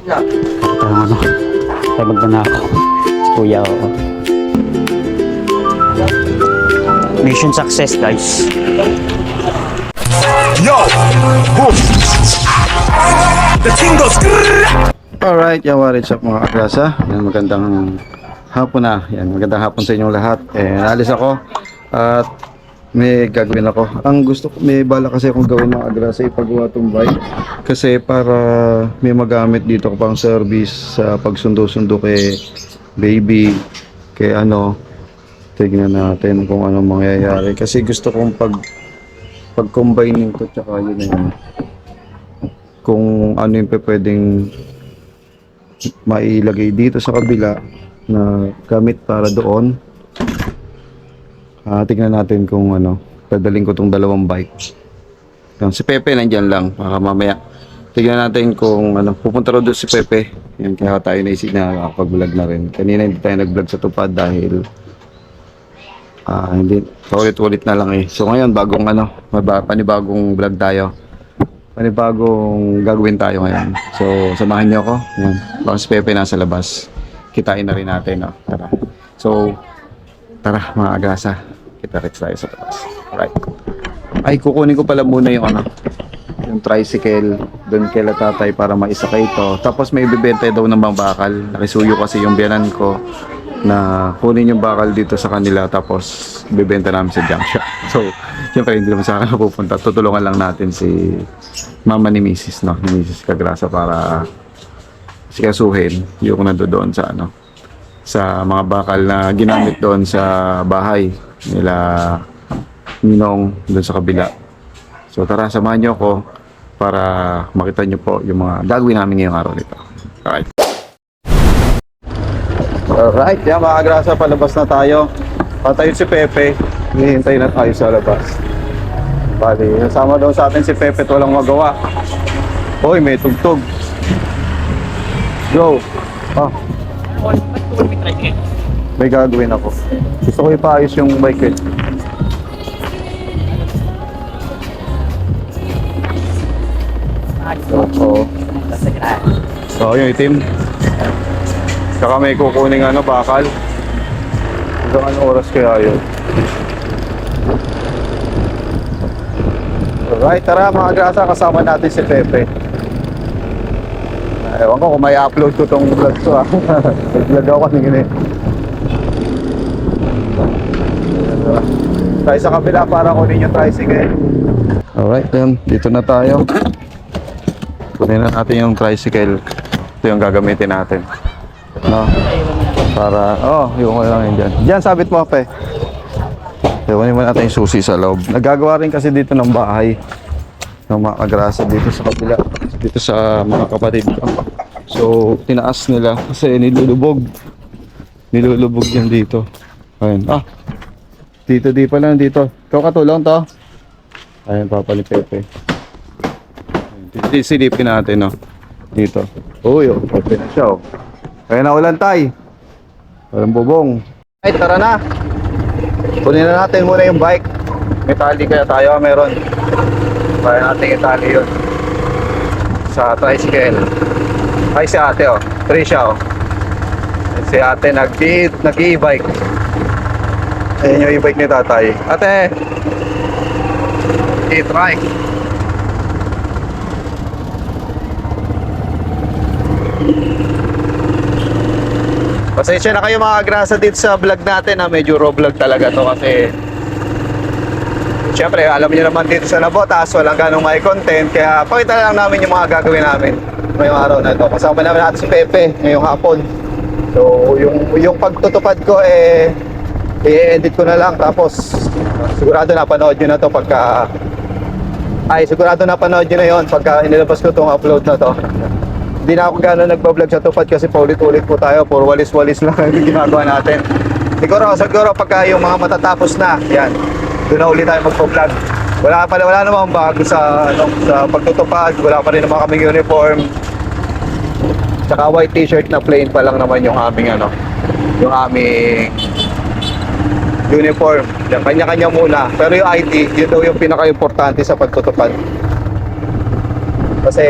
Ano, tabag na ako. Si Kuya, oo. Mission success, guys. Yo! Boom! The king goes. Alright, yan, what is up mga kaklasa? Yan, magandang hapon na. Yan, magandang hapon sa inyong lahat. Naalis ako at may gagawin ako. Ang gusto ko, may bala kasi akong gawin mga kaklasa, ipagawa tong bike. Kasi para may magamit dito ko pang service sa pagsundo-sundo kay baby, kay ano, tignan natin kung anong mangyayari. Kasi gusto kong pag-combine nito tsaka yun na yun. Kung ano yung pwedeng mailagay dito sa kabila na gamit para doon. Tingnan natin kung ano, padaling ko tong dalawang bike. Yan, si Pepe nandyan lang, baka mamaya tingnan natin kung ano, pupunta rin doon si Pepe. Yan, kaya tayo naisip na nakapag-vlog na rin. Kanina hindi tayo nag-vlog sa tupad dahil hindi, paulit-ulit na lang eh. So ngayon bagong ano, panibagong vlog tayo. Panibagong gagawin tayo ngayon. So samahan niyo ako. Yan. Baka si Pepe nasa labas. Kitain na rin natin, no? Tara. So tara mga agasa. Kita-kits tayo sa labas. Alright. Ay, kukunin ko pala muna yung ano, yung tricycle doon kay tatay para maisakay ito. Tapos may ibibenta daw ng mga bakal. Nakisuyo kasi yung biyanan ko na kunin yung bakal dito sa kanila tapos bibenta namin sa junk shop. So, siyempre hindi naman sa akin pupunta. Tutulungan lang natin si mama ni Mrs. no? Ni Mrs. Cagrasa para sikasuhin yung nandoon sa ano, sa mga bakal na ginamit doon sa bahay nila Ninong doon sa kabila. So tara, samahan niyo ako para makita niyo po yung mga gagawin namin ngayong araw nito. Alright. Alright, yan mga kagrasa, palabas na tayo. Patayin si Pepe, hihintay na tayo sa labas. Bali, nasama daw sa atin si Pepe at walang magawa. Hoy, may tugtog. Go! May gagawin ako. Gusto ko ipaayos yung bike eh. Oo. So, yung itim. Saka may kukuning ano, bakal. Hanggang anong oras kaya yun? Alright, tara mga grasa, kasama natin si Pepe. Ewan ko kung may upload ko tong vlog to ha. Nag-vlog ako kanina eh. Tayo sa kabila para kunin yung tricycle. Alright, then, dito na tayo. Kunin na natin yung tricycle. Ito yung gagamitin natin. No? Para, yung ko lang yun dyan. Diyan, sabit mo, Pe. Kunin mo natin yung susi sa loob. Nagagawa rin kasi dito ng bahay. Ng mga kagrasa dito sa kabila. Dito sa mga kapatid ko. So, tinaas nila kasi nilulubog. Nilulubog yan dito. Ayun. Dito, di pa lang dito. Ikaw katulong to. Ayun, Papa ni Pepe. Silipin natin, no? Dito. Uy, Pepe na siya, oh. Kaya na ulan, tay. Walang bubong. Ay, tara na. Kunin na natin muna yung bike. May tali kaya tayo, meron. Kaya natin itali yun. Sa tricycle. Ay, si ate, oh. Trisha, oh. Si ate, nag-e-bike. Ayan yung e-bike ni tatay. Ate! E-trike. Pasensya na kayo mga grasa dito sa vlog natin ha. Medyo raw vlog talaga to kasi syempre alam niyo naman dito sa Nabotas walang ganong may content. Kaya pakita lang namin yung mga gagawin namin ngayong araw na ito. Kasama namin natin si Pepe ngayong hapon. So yung pagtutupad ko i-edit ko na lang. Tapos sigurado napanood nyo na to pagka sigurado napanood nyo na yon pagka inilabas ko itong upload na to. Hindi na ako gano'n nagpa-vlog sa tupad kasi paulit-ulit po tayo. Puro walis-walis lang yung ginagawa natin. Siguro pagka yung mga matatapos na, yan, doon na ulit tayo magpa-vlog. Wala namang bago sa pagtutupad. Wala pa rin naman kaming uniform. Tsaka white t-shirt na plain pa lang naman yung aming yung aming uniform. Yan, kanya-kanya muna. Pero yung ID, yun daw yung pinaka-importante sa pagtutupad. Kasi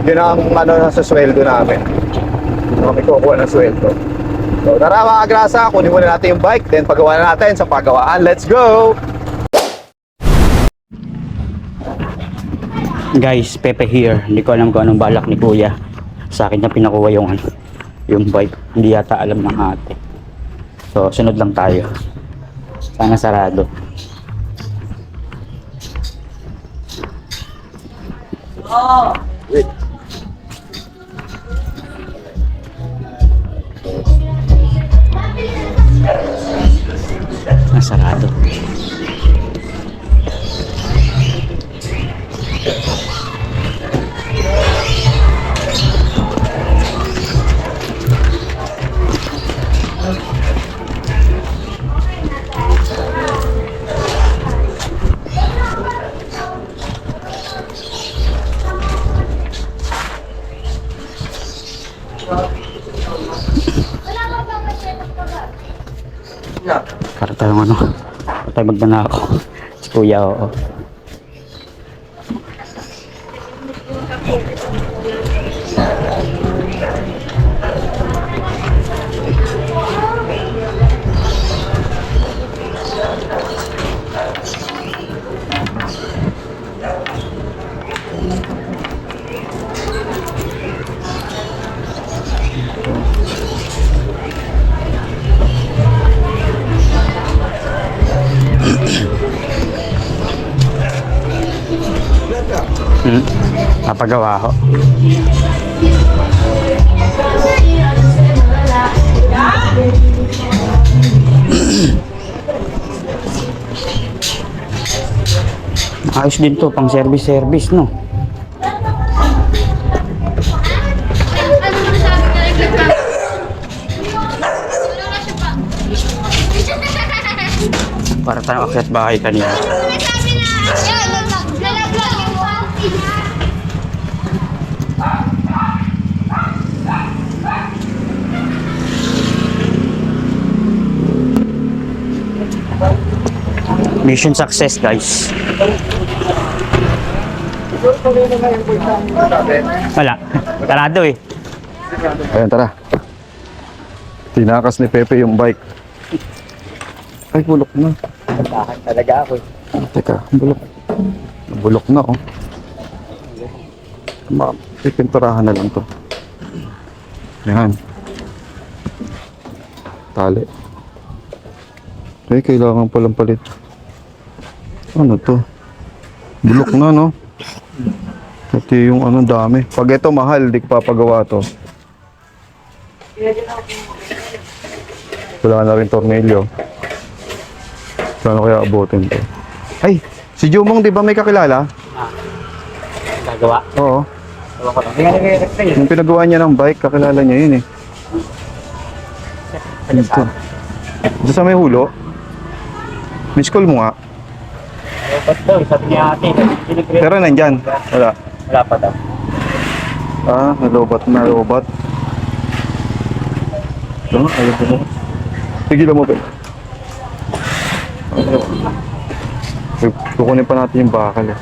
Yun ang ano sa sweldo namin. Kami kukuha ng sweldo. So tara mga grasa, kunin muna natin yung bike, then pagawa na natin sa pagawaan. Let's go! Guys, Pepe here. Hindi ko alam kung anong balak ni Kuya. Sa akin niya pinakuha yung ano, yung bike. Hindi yata alam ng ate. So, sunod lang tayo. Sana sarado. Sarado. Para tayong ano, para tayo magdanako. Si Kuya, oo. Napagawa ako. Ayos din to, pang service no. Para tayo akyat bahay kanina. Mission success, guys. Wala. Tarado eh. Ayan, tara. Tinakas ni Pepe yung bike. Ay, bulok na. Tahan talaga ako eh. Teka, bulok. Bulok na, oh. Pipinturahan na lang to. Ayan. Tali. Eh, kailangan palang palit. Ano to? Bulok na, no? Pati yung ano dami. Pag ito mahal, di ko papagawa to. Wala na rin tornilyo. Paano kaya abutin to? Ay, si Jumong di ba may kakilala? Gagawa. Oo. Gawa ko lang. Hindi Yung pinagawa niya ng bike, kakilala niya yun eh. Ito. Ito sa may hulo. Miss call mo nga. Ba't daw? Sabi niya ate. Pero nandyan. Wala. Wala pa daw. Ah, nalobat. Ito, ayaw ko mo. Tigilan mo ba? Kukunin pa natin yung bakal eh.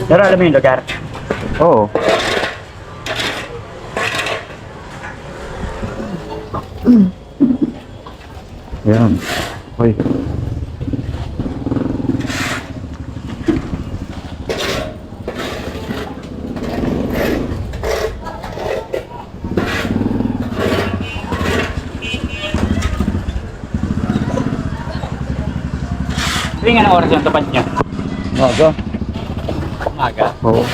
Pero alam mo yung lugar? Oo. Yan. Hoy. Hindi nga na oras yung tapat niya. Maga. Maga. Oo.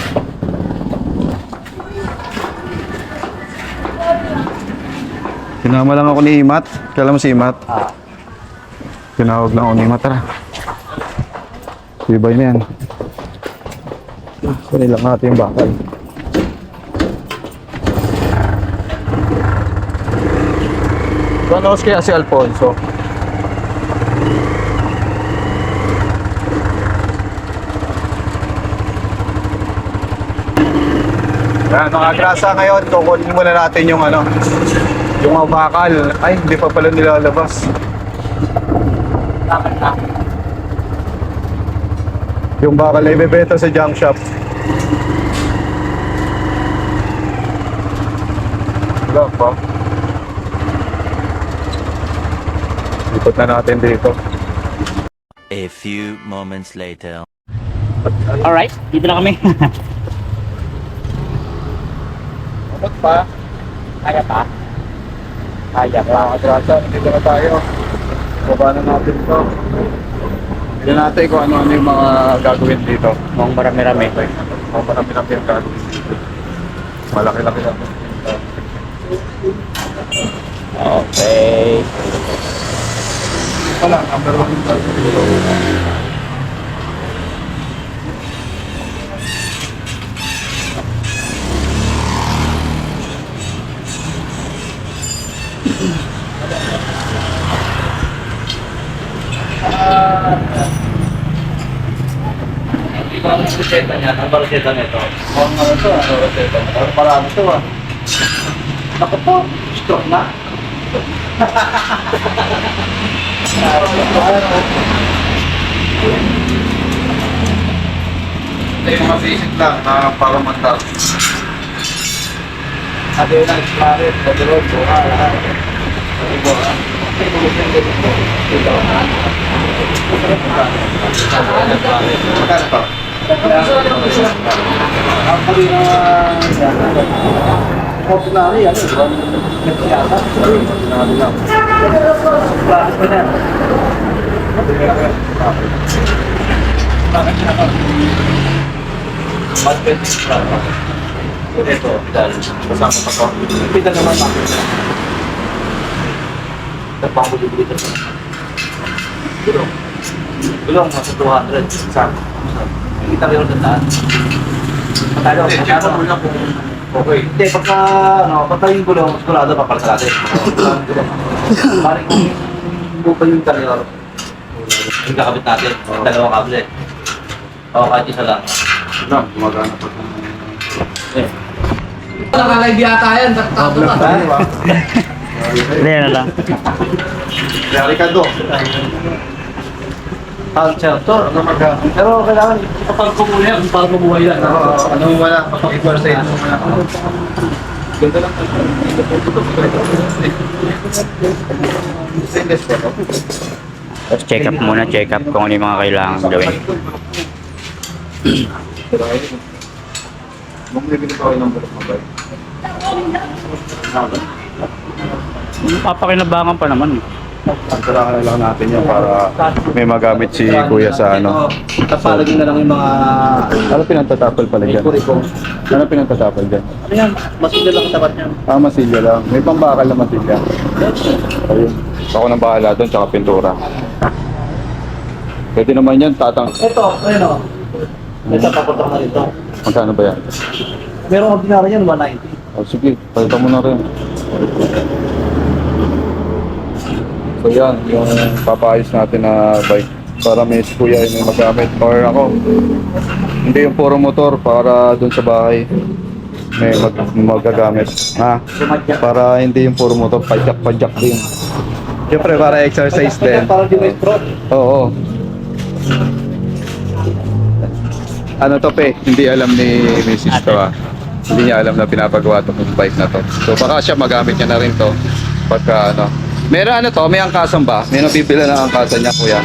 Sinama lang ako ni Imat. Kailan mo si Imat? Tinawag lang ako ni Imat. Tara. Sibay na yan. Kunin lang natin yung bakal. Panos kaya si Alfonso? Yan, mga grasa ngayon, kukunin muna natin yung ano, yung mga bakal. Ay, hindi pa pala nilalabas. Yung bakal ay ibebenta sa junk shop. Wala pa. Ikot na natin dito. A few moments later. Alright, dito na kami. Ikot pa. Kaya pa? Kaya pa. Atrasa, dito na tayo. Baba na natin ito. Tignan natin kung ano-ano yung mga gagawin dito. Mukhang marami-rami. Kung marami-rami yung gagawin dito. Malaki-laki lang. Okay. Wala, number 1 yung gagawin dito. Ang reseta niya, ang reseta nito. Ang ano to, ano reseta? Parang marami to ah. Ako po, stroke na. Ito yung mga basic lang na para mandar. Sabi yun ang expired, pwede rin, buka, lahat. Magkano to? Ang kami na ordinary, ano, nagkiyata. Sinabi lang. Bakit pa na? Bakit na ka? Mas pwede yung ito, dahil Kasama pa to. pita naman natin. Nagpapuli dito. Gulong, nasa 200. Saan? Kita rin ang daan. Matalo, Hindi, check mo muna kung okay. Hindi, pagka, ano, pagka yung gulong, sigurado papalsa natin. Parang kung buka yung interior, yung kakabit natin, dalawang kable. O, kahit isa lang. Lang, gumagana pa. Nakalive yata yan, taktado Vlog ka. tayo ah. Hindi na lang. Kaya Ricardo, Culture, ano magka? pero kailangan kapag kumuha yan, para kumuha yan. Ano mo wala? 8% mo wala. Ganda lang. Stainless ba to? Tapos check up muna, check up kung ano yung mga kailangan gawin. Bumili ko kayo ng bulok na bike. Papakinabangan pa naman. Pagkarakan na lang natin yan para may magamit si Kuya sa ano. Tapalagin na lang yung mga Ano pinantatapal pala dyan? Ano pinantatapal dyan? ano yan, masilya lang tapat niyan. Ah, masilya lang. May pambakal na masilya. Ayun. Ako nang bahala doon, tsaka pintura. Pwede naman yan, tatang. Ito, ayun o. Ito, papunta na rito. Magkano ba yan? Merong ordinary yan, 190. Oh, sige, palitan mo na rin. So yan, yung papaayos natin na bike para may si Kuya may magamit or ako. Hindi yung puro motor para dun sa bahay may magagamit. Ha? Para hindi yung puro motor, pajak din. Siyempre para exercise din. Para di may stroke. Oo. Ano to pe, hindi alam ni Mrs. to ah. Hindi niya alam na pinapagawa to ng bike na to. So baka siya magamit niya na rin to pagka ano. Meron ano to, may angkasan ba? May nabibila ng angkasan niya kuya.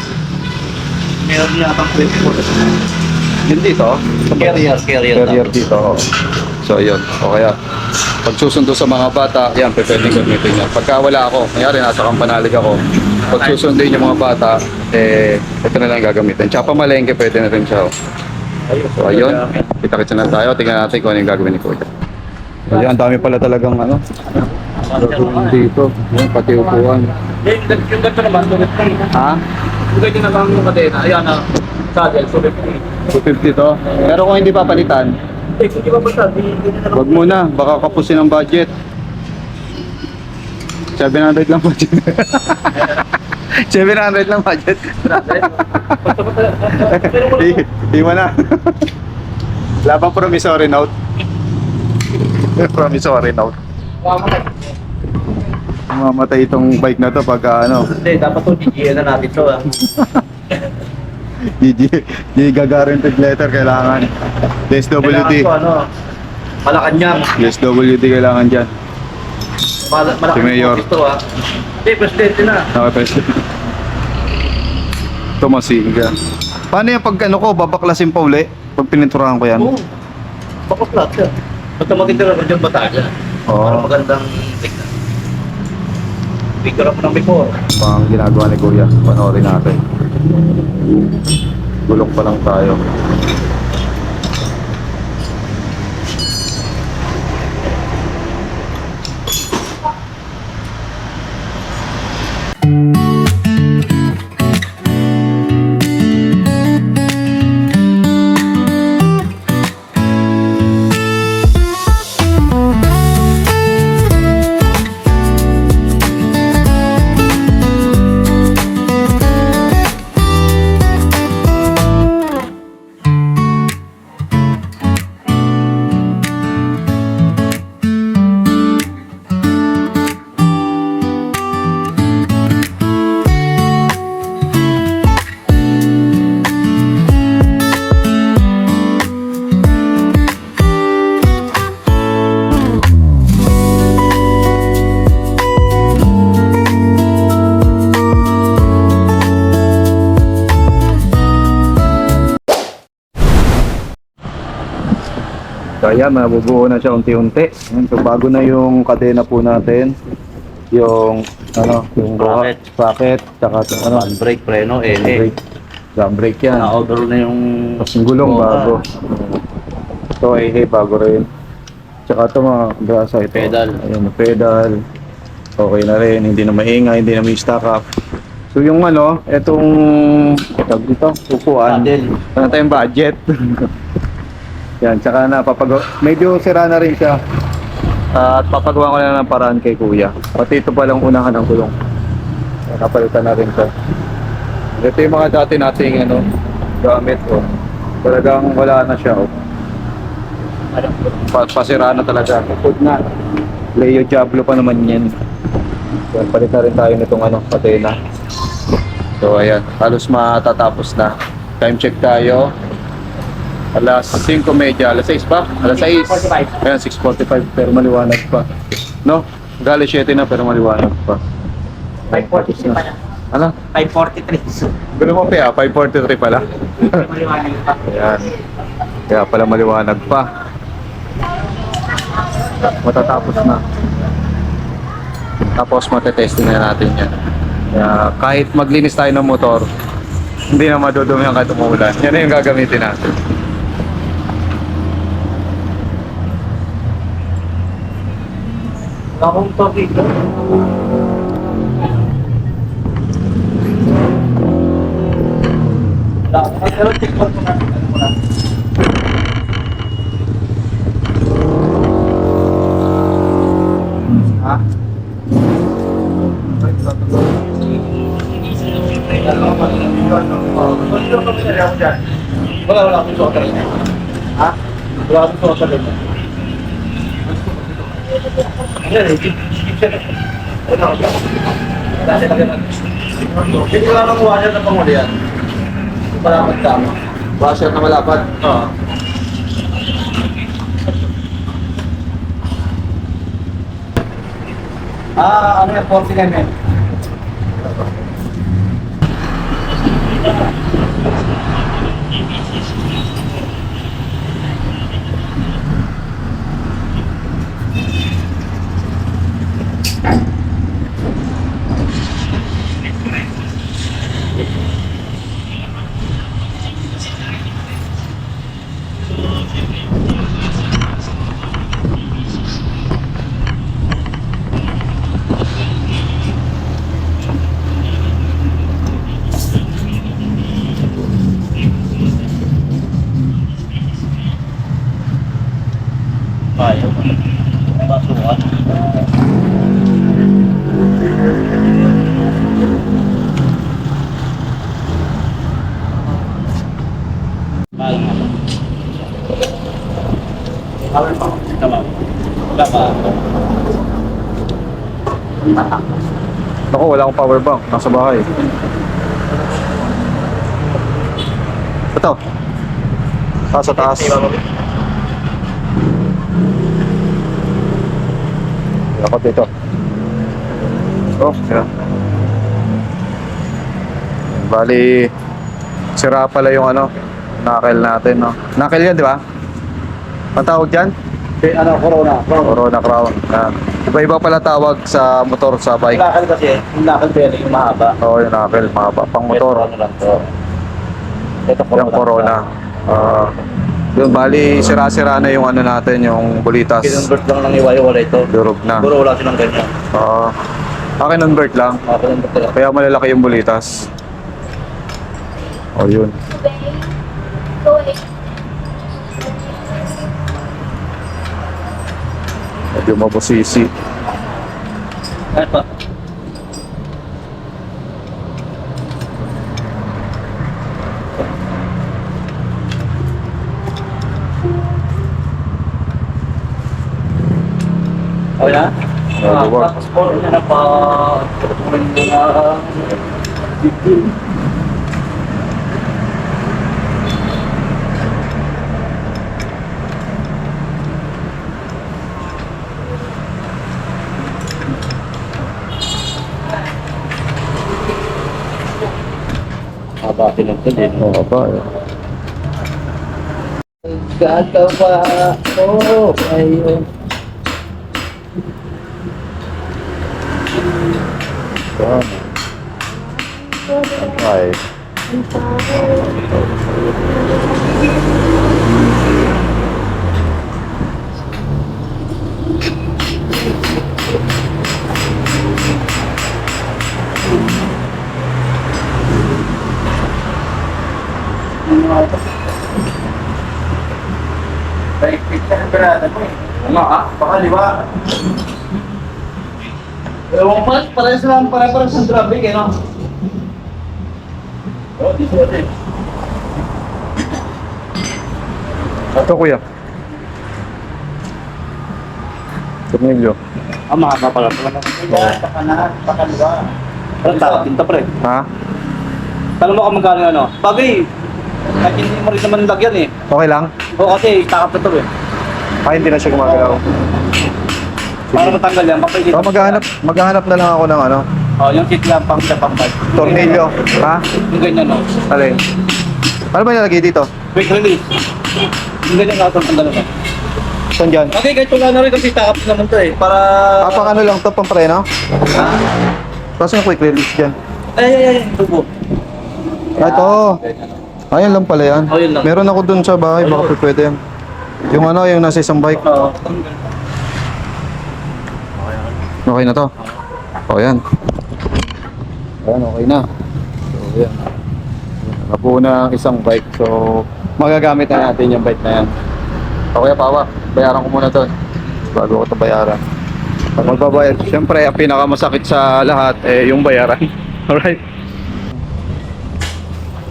Meron niya pang 24. Yun dito? Carrier dito. Oh. So yun, o kaya pag susundo sa mga bata, yan, pwedeng gamitin niya. Pagka wala ako, kanyari nasa Kampanalig ako, pag susundin yung mga bata, eh, ito na lang gagamitin. Tsaka pamalengke, pwede na rin siya. Oh. So ayun, kita-kita na tayo, tingnan natin kung ano yung gagawin ni Kuya. Ayun, ang dami pala talagang ano, gagawin dito, yung pati upuan. Yung ganito naman, sulit ko. Ha? Yung ganito naman yung kadena, ayan na, saddle, sulit ko. 250 to. Pero kung hindi papalitan, Eh, kung di ba basta, hindi na lang. wag muna, baka kapusin ang budget. 700 lang budget. 700 lang budget. Iwan na. Wala bang promissory note? Promissory note. Mamatay itong bike na to pagka ano. Hindi, dapat to, GGN na natin to. GG guaranteed letter kailangan. Kailangan SWD. ko, ano, Malacanang. SWD kailangan dyan. Malaki Si Mayor. ito ah. Hindi, presidente na. Okay, President. Ito masiga. Paano yan pag ano ko, babaklasin pa uli? Pag pininturahan ko yan? Oo. Baka flat yan. Basta magitira ko dyan bataga. Oo. Para magandang tignan. Picture ako ng before. Pang ginagawa ni Kuya. Panoorin natin. Gulong pa lang tayo. So ayan, nabubuo na siya unti-unti. Ayan, so bago na yung kadena po natin. Yung yung Sprocket. sprocket, tsaka yung Handbrake, preno, brake. Brake yan. Na-overall na yung... Tapos yung gulong Oo, bago. Ito ay bago rin. Tsaka ito mga grasa ito. Pedal. Ayan, yung pedal. Okay na rin, hindi na maingay, hindi na may stack up. So yung itong tawag dito, upuan. Paddle. Wala tayong budget. Yan, tsaka medyo sira na rin siya. At papagawa ko na ng paraan kay Kuya. Pati ito palang unahan ng gulong. Napalitan na rin siya. Ito yung mga dati nating gamit ko. Talagang wala na siya. Pasira na talaga. Food na. Leo Diablo pa naman yan. Yan, palitan rin tayo nitong patena. So ayan, halos matatapos na. Time check tayo. Alas 5:30, alas 6 pa? Alas 6. Ayan, 6:45 pero maliwanag pa. No? Gali 7 na pero maliwanag pa. 5:43 pa na. Ano? 5:43. Gulo mo pa 5:43 pala. Maliwanag pa. Ayan. Kaya pala maliwanag pa. Matatapos na. Tapos matetesting na natin yan. Kaya kahit maglinis tayo ng motor, hindi na madudumi ang kahit umuulan. Yan na yung gagamitin natin. Akong topic. Pero tikman ko na. Ano mo na? Ha? Wala akong suot rin. Ha? Wala akong suot rin. Hindi ko lang ang washer na pangulian. Malapad tama. Washer na malapad. Oo. Ano yan? 40 mm. Ayaw. Basuhan. Mahal nga ba? Mahal pa. Tama. Wala pa. Ako, wala akong power bank. Nasa bahay. Ito. Sa taas. Ako dito. Oh, yan. Bali, sira pala yung ano, knuckle natin, no? Knuckle yan, di ba? Ang tawag dyan? Corona. Corona crown. Yan. Iba-iba pala tawag sa motor, sa bike. Lakal kasi, yung lakal bearing yung mahaba. Oo, yung knuckle, mahaba. Pang motor. Ito, ano lang to. Ito, Yung Corona. Yun, bali, sira-sira na yung ano natin, yung bulitas. Kinonvert lang ng iwa-iwala ito. Durog na. Siguro wala silang ganyan. Kinonvert lang. Kinonvert talaga. Kaya malalaki yung bulitas. Oh, yun. Medyo mabusisi. Kahit pa. Okay na? Luwag. Tapos po niya na pa. Tutuloy niya na. Haba tinagtad din. Oo, ba? Gagawa ko ngayon. Yan. Okay. Ano ka? Baka liwa. Ewan pa, parehas lang, parehas ng traffic eh, no? Oh, dito natin. Ito, kuya. Tornilyo. Mahaba pala. Pakaliwa. Parang takot din to, pre. Ha? Tanong mo kung magkano yung ano. Bagay, kahit hindi mo rin naman lagyan eh. Okay lang? O kasi takap na to eh. Hindi na siya gumagalaw. Para matanggal yan, papailin. So, maghahanap na lang ako ng ano, Oh, yung seat lang pang siya pang bike. tornilyo. Ha? Yung ganyan no. Alin? Ano ba nilagay dito? Quick release. Yung ganyan nga itong tanggal na. Saan dyan? Okay, kahit wala na rin kasi takap naman to eh. Para... Pang ano lang to, pang preno? Ha? Tapos yung quick release dyan. Ay, tubo. Ito. Ayun lang pala yan. Oh, yun lang. Meron ako dun sa bahay, baka pwede yan. Yung ano, yung nasa isang bike. Oo. Okay na to? O yan. Ayan, okay na. So, yan. Nabuo na ang isang bike. So, magagamit na natin yung bike na yan. Okay, Pawa. Bayaran ko muna to. Bago ko ito bayaran. Pag magbabayad, syempre, ang pinakamasakit sa lahat, yung bayaran. Alright?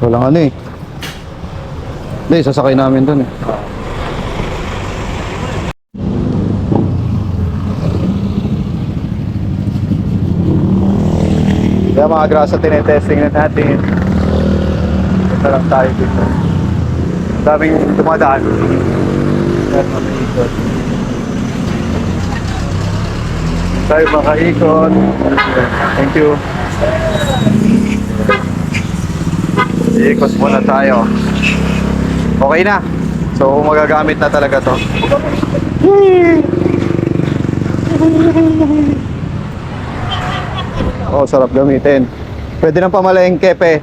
Walang ano eh. Hindi, sasakay namin dun eh. Kaya mga grasa, tinetesting na natin. Ito lang tayo dito. Daming dumadaan. Tayo makaikot. Thank you. Ikot muna tayo. Okay na. So magagamit na talaga to. Oh, sarap gamitin. Pwede nang pamalengke, pe.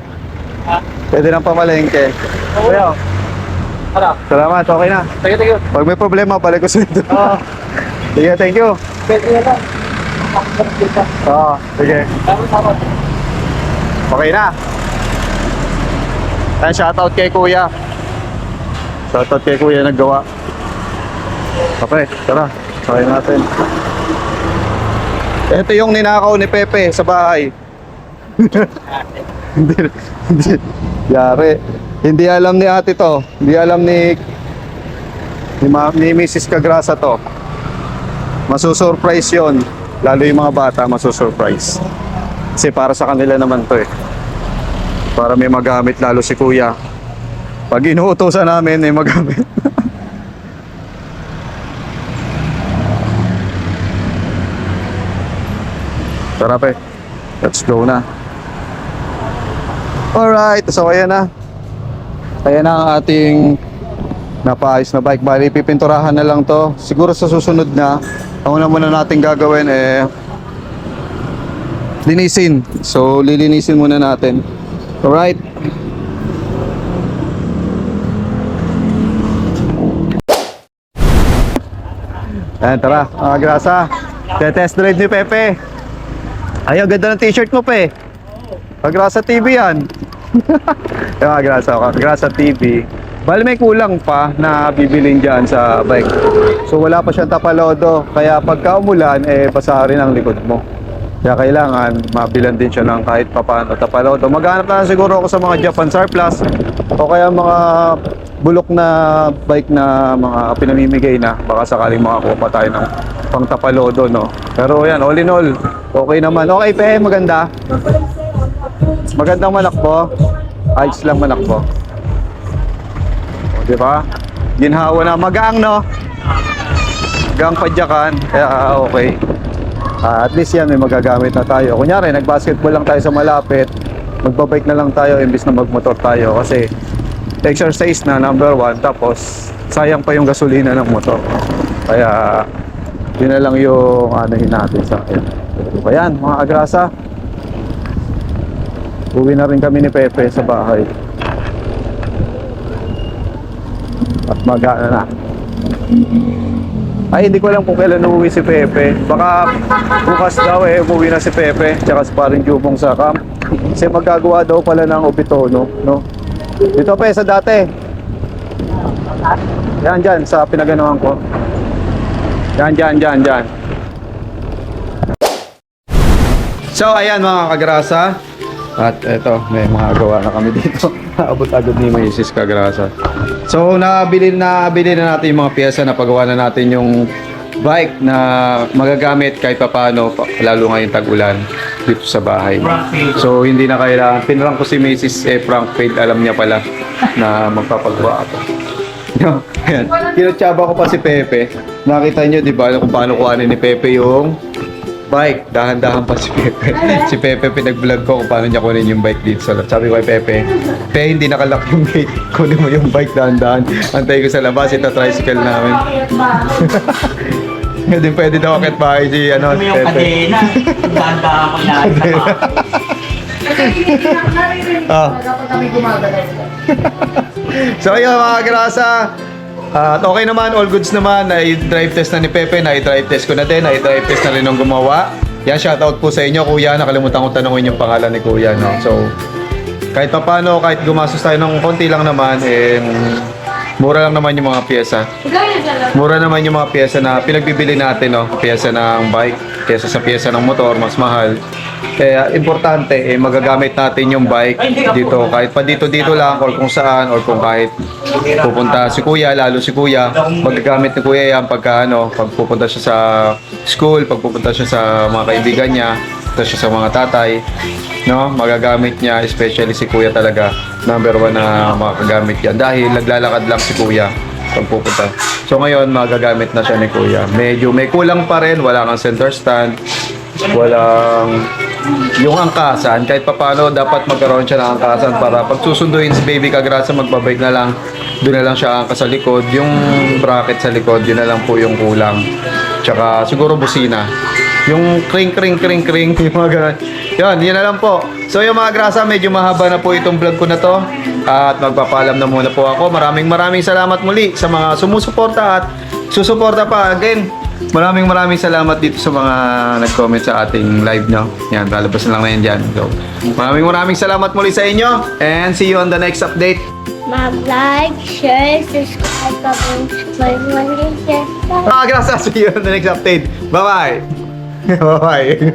Pwede nang pamalengke. Kuya. Ano? Salamat, okay na. Sige. Pag may problema, balik ko sa ito. Oo. Sige, thank you. Pwede na lang. Oo, sige. Salamat. Okay na. Ayan, shoutout kay Kuya. Shoutout kay Kuya naggawa. Okay, tara. Sakay natin. Ito yung ninakaw ni Pepe sa bahay. hindi. Yari. Hindi alam ni ate to. Hindi alam ni Mrs. Cagrasa to. Masusurprise yon. Lalo yung mga bata, masusurprise. Kasi para sa kanila naman to eh. Para may magamit lalo si Kuya. Pag inuutosan namin, may magamit. Tara, pe. Let's go na. Alright, so ayan na. Ayan na ang ating napaayos na bike. Bali, pipinturahan na lang to. Siguro sa susunod na, ang una muna natin gagawin linisin. So, lilinisin muna natin. Alright. Ayan, tara, mga grasa. Test drive ni Pepe. Ay, ang ganda ng t-shirt mo, Pe. Grasa TV yan. Yung mga grasa TV. Bali may kulang pa na bibilin dyan sa bike. So wala pa siyang tapalodo. Kaya pagka umulan, basa rin ang likod mo. Kaya kailangan mabilan din siya ng kahit papano tapalodo. Maghanap na siguro ako sa mga Japan Surplus o kaya mga bulok na bike na mga pinamimigay na. Baka sakaling makakuha pa tayo ng pang tapalodo, no? Pero yan, all in all, okay naman. Okay, Pe, maganda. Magandang manakbo. Ayos lang manakbo. O, diba? Ginhawa na. Magaang, no? Magaang padyakan. Kaya okay. At least yan, may magagamit na tayo. Kunyari, nag-basketball lang tayo sa malapit. Magbabike na lang tayo imbis na magmotor tayo. Kasi exercise na, number 1. Tapos, sayang pa yung gasolina ng motor. Kaya, yun na lang yung anuhin natin sa akin. Ayan, mga agrasa. Uwi na rin kami ni Pepe sa bahay. At mag-ano na. Ay, hindi ko alam kung kailan uuwi si Pepe. Baka bukas daw uuwi na si Pepe. Tsaka si paring Jubong sa camp. Kasi magagawa daw pala ng Obitono, no? Dito, Pe, sa dati. Yan, dyan, sa pinaganoan ko. Yan. So, ayan mga kagrasa. At eto, may mga gawa na kami dito. Abot-agad ni Maisis kagrasa. So, nabili na natin yung mga pyesa na pagawa na natin yung bike na magagamit kahit papaano, lalo ngayon tag-ulan dito sa bahay. So, hindi na kailangan. Pinrang ko si Mrs. Frank Fade, alam niya pala na magpapagawa ako. Ayan. Kinatsaba ko pa si Pepe. Nakita niyo, di ba, kung paano kuhanin ni Pepe yung bike. Dahan-dahan pa si Pepe. Si Pepe, pinag-vlog ko kung paano niya kunin yung bike dito sa labas. Sabi ko kay Pepe, hindi nakalock yung gate. Kunin mo yung bike dahan-dahan. Antay ko sa labas, ito tricycle namin. Hindi pwede daw akit bahay si Ano yung Pepe. kadena? Ganda ako lahat sa mga. Dapat kami gumagalaw. So yun mga grasa. At okay naman, all goods naman. Na-drive test na ni Pepe, na-drive test ko na din, na-drive test na rin ng gumawa. Yan, shoutout po sa inyo, Kuya. Nakalimutan kong tanongin yung pangalan ni Kuya, no? So, kahit pa paano, kahit gumastos tayo ng konti lang naman, mura lang naman yung mga pyesa. Mura naman yung mga pyesa na pinagbibili natin, no? Pyesa ng bike, kesa sa pyesa ng motor, mas mahal. Kaya importante, magagamit natin yung bike dito. Kahit pa dito lang, or kung saan, or kung kahit pupunta si Kuya, lalo si Kuya, magagamit ni Kuya yan pag pupunta siya sa school, pag pupunta siya sa mga kaibigan niya, pupunta siya sa mga tatay, no? Magagamit niya, especially si Kuya talaga, number 1 na makagamit yan. Dahil naglalakad lang si Kuya pag pupunta. So ngayon, magagamit na siya ni Kuya. Medyo may kulang pa rin, wala kang center stand, walang yung angkasan. Kahit papano dapat magkaroon siya ng angkasan para pag susunduin si Baby Kagrasa, magbabike na lang, doon na lang siya angkas sa likod. Yung bracket sa likod, yun na lang po yung kulang. Tsaka siguro busina, yung kring yung mga ganun. Yun na lang po. So yung mga grasa, medyo mahaba na po itong vlog ko na to. At magpapaalam na muna po ako. Maraming salamat muli sa mga sumusuporta at susuporta pa. Again, maraming salamat dito sa mga nag-comment sa ating live, no? Yan, lalabas na lang na yan dyan. So, maraming salamat muli sa inyo. And see you on the next update. Mag-like, share, subscribe ka po. Mag-share. Mga grasa, see you on the next update. Bye-bye. Bye-bye.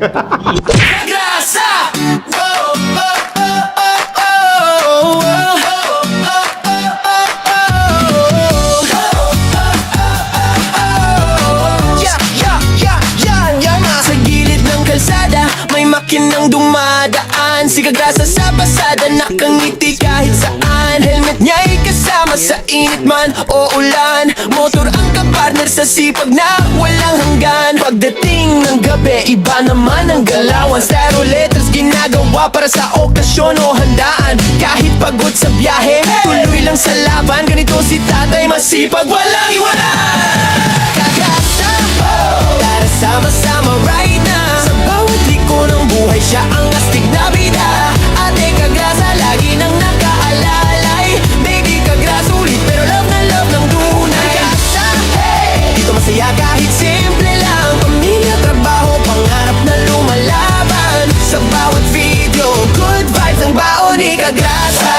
Makinang dumadaan, si Kagrasa sa pasada, nakangiti kahit saan. Helmet niya'y kasama sa init man o ulan. Motor ang kapartner sa sipag na walang hanggan. Pagdating Pagdating ng gabi, iba naman ang galawan. Zero letters ginagawa para sa okasyon o handaan. Kahit pagod sa biyahe, tuloy lang sa laban. Ganito si tatay, masipag, walang iwanan. Kagasa, tara sama-sama right now. Sa bawat liko ng buhay, siya ang astig na bida. Ate Kagrasa, lagi nang nakaalalay. Baby Kagrasa, ulit pero love na love ng tunay. Kagasa, dito masaya kahit simple lang. Pamilya, trabaho, pangarap na lumalaban. Sa bawat video, good vibes ang baon ni Kagrasa.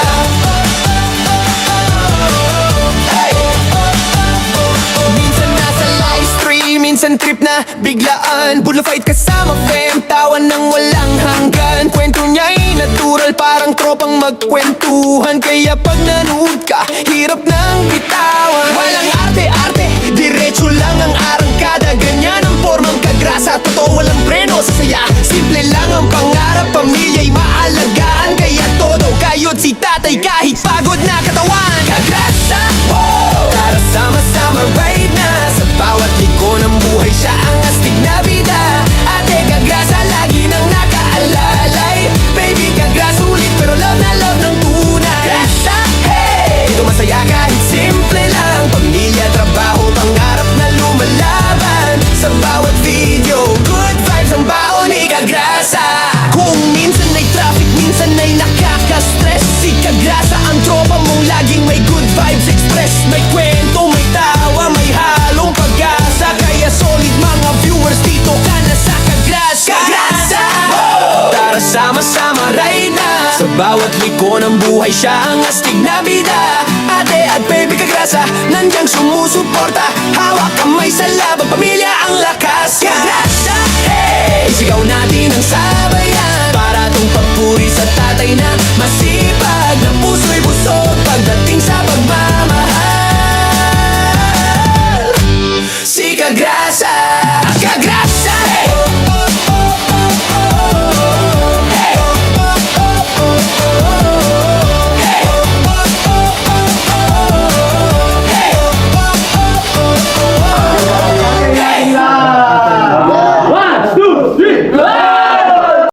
Minsan nasa live stream, minsan trip na biglaan. Bulla fight kasama fam, tawan ng walang hanggan. Kwento niya'y natural, parang tropang magkwentuhan. Kaya pag nanood ka, hirap nang bitawan. Walang arte-arte, diretso lang ang arangkada. Ganyan ang formang Kagrasa, totoo walang preno sa saya. Simple lang ang pangarap, pamilya'y maalagaan. Kaya todo kayod si tatay kahit pagod na katawan. Kagrasa, tara sama-sama right na. Sa bawat liko ng buhay, siya ang astig na bida. Ate Kagrasa, lagi nang nakaalalay. Baby Kagrasa, ulit pero love na love ng tunay. Kagrasa, dito masaya kahit simple lang. Pamilya, trabaho, pangarap na lumalaban. Sa bawat video, good vibes ang baon ni Kagrasa. Kung minsan ay traffic, minsan ay nakaka-stress, si Kagrasa ang tropa mong laging may good vibes express. May kwento, may tawa, may halong pag-asa. Kaya solid mga viewers, dito ka na sa Kagrasa. Kagrasa, tara sama-sama right na. Sa bawat liko ng buhay, siya ang astig na bida. Ate at baby Kagrasa, nandiyan sumusuporta. Hawak kamay sa laban, pamilya ang lakas. Kagrasa, isigaw natin ang